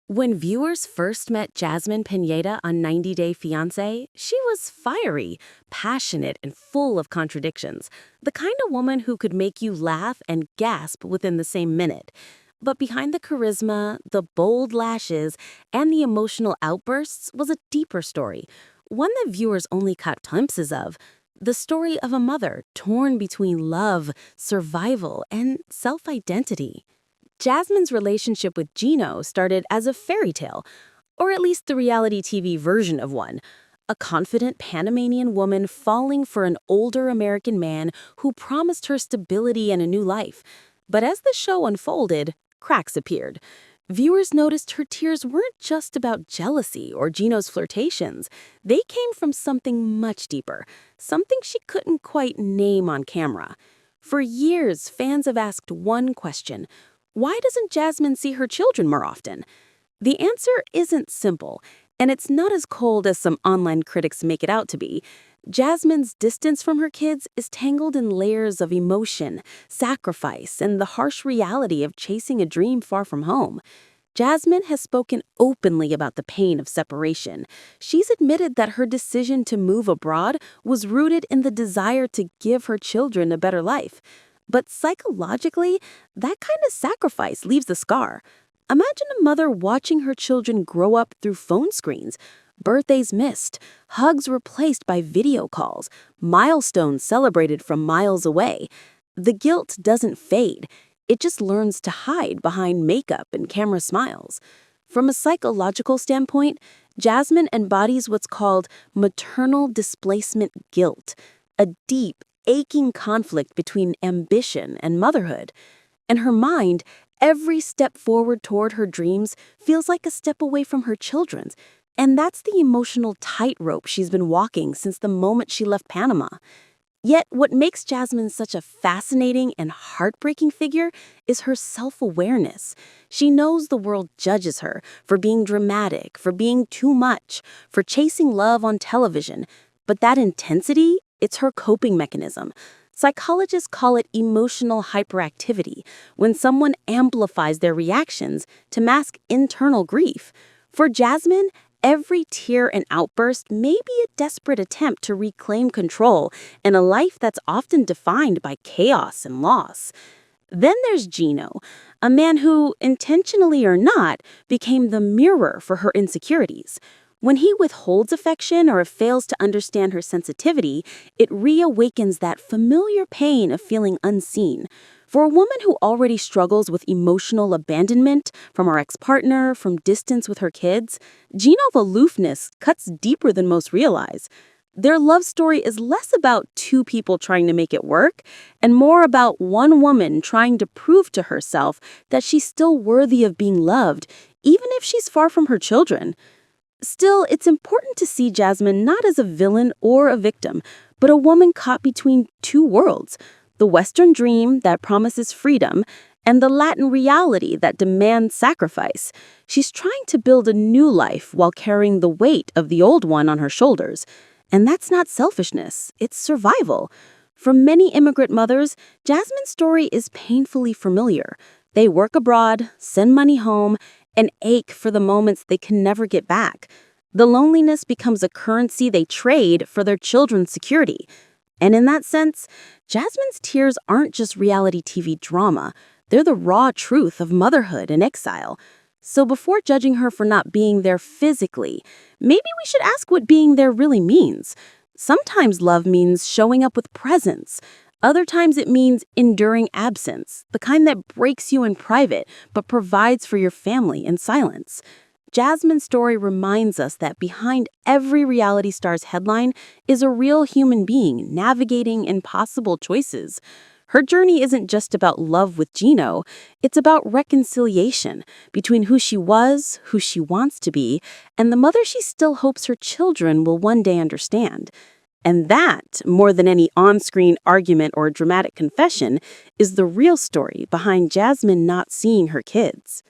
When viewers first met Jasmine Pineda on 90 Day Fiancé, she was fiery, passionate, and full of contradictions. The kind of woman who could make you laugh and gasp within the same minute. But behind the charisma, the bold lashes, and the emotional outbursts was a deeper story, one that viewers only caught glimpses of. The story of a mother torn between love, survival, and self-identity. Jasmine's relationship with Gino started as a fairy tale, or at least the reality TV version of one. A confident Panamanian woman falling for an older American man who promised her stability and a new life. But as the show unfolded, cracks appeared. Viewers noticed her tears weren't just about jealousy or Gino's flirtations. They came from something much deeper, something she couldn't quite name on camera. For years, fans have asked one question: why doesn't Jasmine see her children more often? The answer isn't simple, and it's not as cold as some online critics make it out to be. Jasmine's distance from her kids is tangled in layers of emotion, sacrifice, and the harsh reality of chasing a dream far from home. Jasmine has spoken openly about the pain of separation. She's admitted that her decision to move abroad was rooted in the desire to give her children a better life. But psychologically, that kind of sacrifice leaves a scar. Imagine a mother watching her children grow up through phone screens, birthdays missed, hugs replaced by video calls, milestones celebrated from miles away. The guilt doesn't fade. It just learns to hide behind makeup and camera smiles. From a psychological standpoint, Jasmine embodies what's called maternal displacement guilt, a deep, aching conflict between ambition and motherhood. In her mind, every step forward toward her dreams feels like a step away from her children's, and that's the emotional tightrope she's been walking since the moment she left Panama. Yet, what makes Jasmine such a fascinating and heartbreaking figure is her self-awareness. She knows the world judges her for being dramatic, for being too much, for chasing love on television. But that intensity, it's her coping mechanism. Psychologists call it emotional hyperactivity, when someone amplifies their reactions to mask internal grief. For Jasmine, every tear and outburst may be a desperate attempt to reclaim control in a life that's often defined by chaos and loss. Then there's Gino, a man who, intentionally or not, became the mirror for her insecurities. When he withholds affection or fails to understand her sensitivity, it reawakens that familiar pain of feeling unseen. For a woman who already struggles with emotional abandonment from her ex-partner, from distance with her kids, Gino's aloofness cuts deeper than most realize. Their love story is less about two people trying to make it work and more about one woman trying to prove to herself that she's still worthy of being loved, even if she's far from her children. Still, it's important to see Jasmine not as a villain or a victim, but a woman caught between two worlds: the Western dream that promises freedom and the Latin reality that demands sacrifice. She's trying to build a new life while carrying the weight of the old one on her shoulders. And that's not selfishness, it's survival. For many immigrant mothers, Jasmine's story is painfully familiar. They work abroad, send money home, and ache for the moments they can never get back. The loneliness becomes a currency they trade for their children's security. And in that sense, Jasmine's tears aren't just reality TV drama. They're the raw truth of motherhood and exile. So before judging her for not being there physically, maybe we should ask what being there really means. Sometimes love means showing up with presence. Other times it means enduring absence, the kind that breaks you in private but provides for your family in silence. Jasmine's story reminds us that behind every reality star's headline is a real human being navigating impossible choices. Her journey isn't just about love with Gino, it's about reconciliation between who she was, who she wants to be, and the mother she still hopes her children will one day understand. And that, more than any on-screen argument or dramatic confession, is the real story behind Jasmine not seeing her kids.